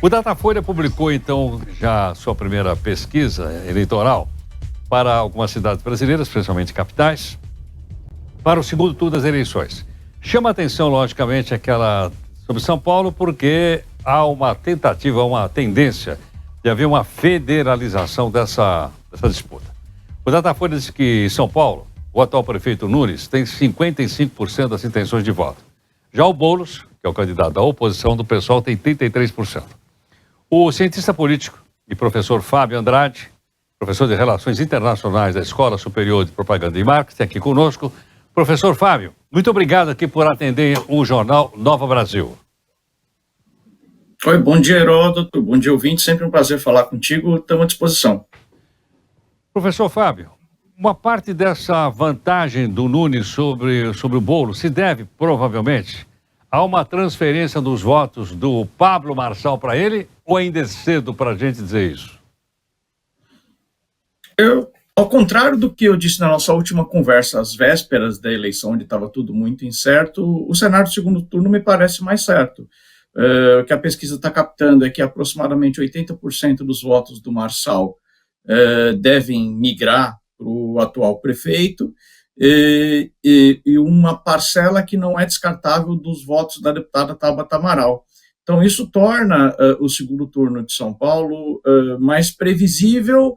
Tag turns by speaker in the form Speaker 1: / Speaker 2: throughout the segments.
Speaker 1: O Datafolha publicou, então, já a sua primeira pesquisa eleitoral para algumas cidades brasileiras, principalmente capitais, para o segundo turno das eleições. Chama a atenção, logicamente, aquela sobre São Paulo, porque há uma tentativa, uma tendência de haver uma federalização dessa disputa. O Datafolha diz que em São Paulo, o atual prefeito Nunes tem 55% das intenções de voto. Já o Boulos, que é o candidato da oposição do PSOL, tem 33%. O cientista político e professor Fábio Andrade, professor de Relações Internacionais da Escola Superior de Propaganda e Marketing, aqui conosco. Professor Fábio, muito obrigado aqui por atender o jornal Nova Brasil.
Speaker 2: Oi, bom dia, Heródoto, bom dia, ouvinte, sempre um prazer falar contigo, estamos à disposição.
Speaker 1: Professor Fábio, uma parte dessa vantagem do Nunes sobre o Boulos se deve, provavelmente, a uma transferência dos votos do Pablo Marçal para ele, ou ainda é cedo para a gente dizer isso?
Speaker 2: Ao contrário do que eu disse na nossa última conversa, às vésperas da eleição, onde estava tudo muito incerto, o cenário do segundo turno me parece mais certo. O que a pesquisa está captando é que aproximadamente 80% dos votos do Marçal devem migrar para o atual prefeito, e uma parcela que não é descartável dos votos da deputada Tabata Amaral. Então, isso torna o segundo turno de São Paulo mais previsível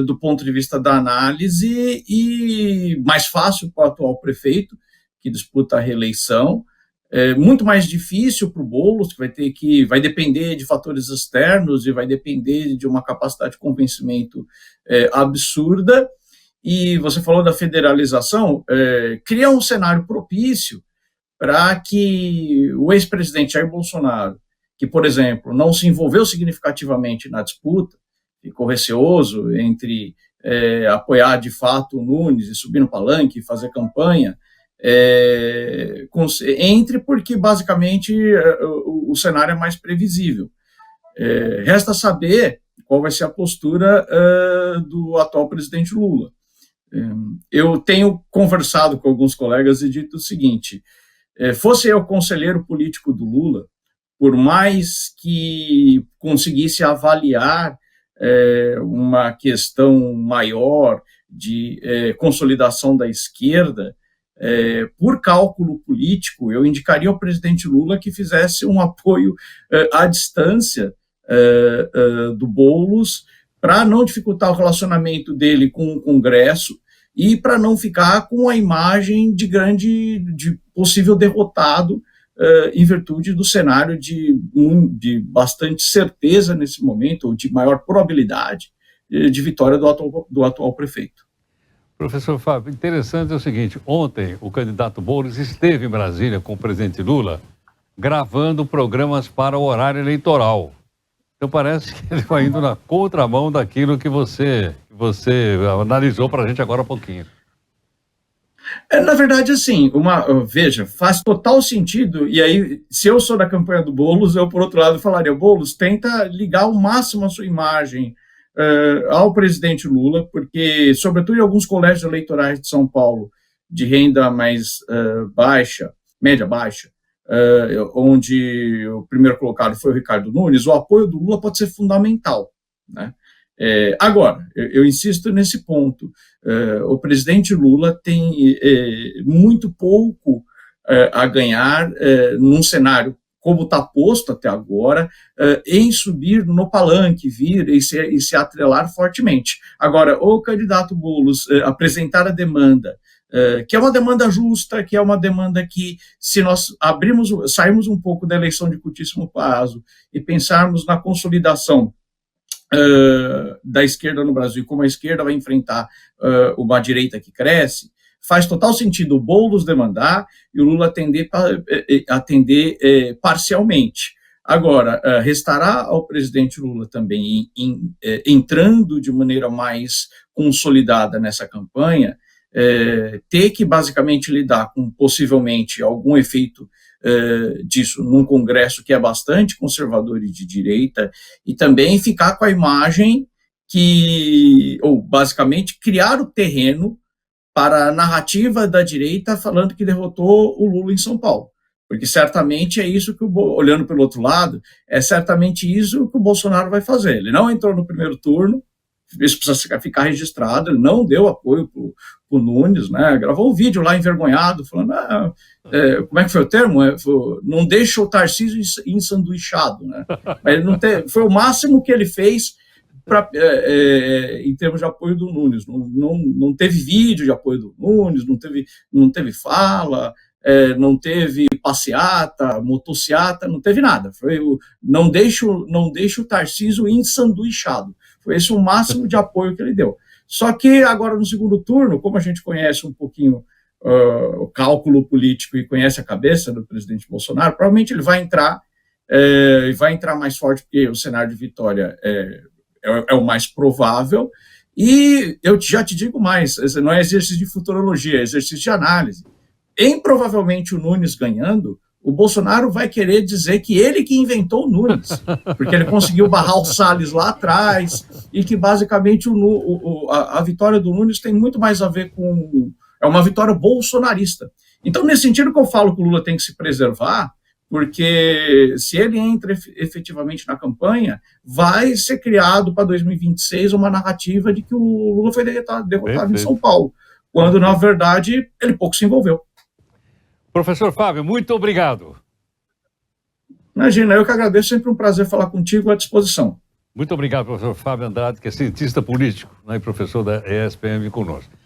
Speaker 2: do ponto de vista da análise e mais fácil para o atual prefeito, que disputa a reeleição. Muito mais difícil para o Boulos, que vai depender de fatores externos e vai depender de uma capacidade de convencimento absurda. E você falou da federalização, cria um cenário propício para que o ex-presidente Jair Bolsonaro, que, por exemplo, não se envolveu significativamente na disputa, ficou receoso entre apoiar de fato o Nunes e subir no palanque e fazer campanha, entre porque basicamente o cenário é mais previsível. Resta saber qual vai ser a postura do atual presidente Lula. Eu tenho conversado com alguns colegas e dito o seguinte: fosse eu conselheiro político do Lula, por mais que conseguisse avaliar uma questão maior de consolidação da esquerda, por cálculo político, eu indicaria ao presidente Lula que fizesse um apoio à distância do Boulos, para não dificultar o relacionamento dele com o Congresso e para não ficar com a imagem de possível derrotado em virtude do cenário de bastante certeza nesse momento, ou de maior probabilidade de vitória do atual prefeito.
Speaker 1: Professor Fábio, interessante é o seguinte: ontem o candidato Boulos esteve em Brasília com o presidente Lula gravando programas para o horário eleitoral. Então parece que ele vai indo na contramão daquilo que você analisou para a gente agora há pouquinho.
Speaker 2: Na verdade, assim, veja, faz total sentido, e aí, se eu sou da campanha do Boulos, eu, por outro lado, falaria: Boulos, tenta ligar ao máximo a sua imagem ao presidente Lula, porque, sobretudo em alguns colégios eleitorais de São Paulo, de renda mais baixa, média-baixa, onde o primeiro colocado foi o Ricardo Nunes, o apoio do Lula pode ser fundamental, né? Agora, eu insisto nesse ponto: o presidente Lula tem muito pouco a ganhar num cenário como está posto até agora, em subir no palanque, vir e se atrelar fortemente. Agora, o candidato Boulos apresentar a demanda, que é uma demanda justa, que é uma demanda que, se nós sairmos um pouco da eleição de curtíssimo prazo e pensarmos na consolidação da esquerda no Brasil, como a esquerda vai enfrentar uma direita que cresce, faz total sentido o Boulos demandar e o Lula atender parcialmente. Agora, restará ao presidente Lula também, entrando de maneira mais consolidada nessa campanha, ter que basicamente lidar com possivelmente algum efeito disso num Congresso que é bastante conservador e de direita, e também ficar com a imagem ou basicamente criar o terreno para a narrativa da direita falando que derrotou o Lula em São Paulo. Porque certamente é isso que, olhando pelo outro lado, é certamente isso que o Bolsonaro vai fazer. Ele não entrou no primeiro turno, isso precisa ficar registrado, ele não deu apoio para o Nunes, né? Gravou um vídeo lá envergonhado, falando, como é que foi o termo? Não deixa o Tarcísio ensanduichado, né? Mas ele não foi o máximo que ele fez em termos de apoio do Nunes. Não teve vídeo de apoio do Nunes, não teve fala, não teve passeata, motociata, não teve nada. Foi não deixa o Tarcísio ensanduichado. Foi esse o máximo de apoio que ele deu. Só que agora no segundo turno, como a gente conhece um pouquinho o cálculo político e conhece a cabeça do presidente Bolsonaro, provavelmente ele vai entrar mais forte, porque o cenário de vitória é o mais provável. E eu já te digo mais, não é exercício de futurologia, é exercício de análise. Provavelmente o Nunes ganhando, o Bolsonaro vai querer dizer que ele que inventou o Nunes, porque ele conseguiu barrar o Salles lá atrás, e que basicamente a vitória do Nunes tem muito mais a ver com... É uma vitória bolsonarista. Então, nesse sentido que eu falo que o Lula tem que se preservar, porque se ele entra efetivamente na campanha, vai ser criado para 2026 uma narrativa de que o Lula foi derrotado em São Paulo, quando, na verdade, ele pouco se envolveu.
Speaker 1: Professor Fábio, muito obrigado.
Speaker 2: Imagina, eu que agradeço, sempre um prazer falar contigo, à disposição.
Speaker 1: Muito obrigado, professor Fábio Andrade, que é cientista político, né, e professor da ESPM conosco.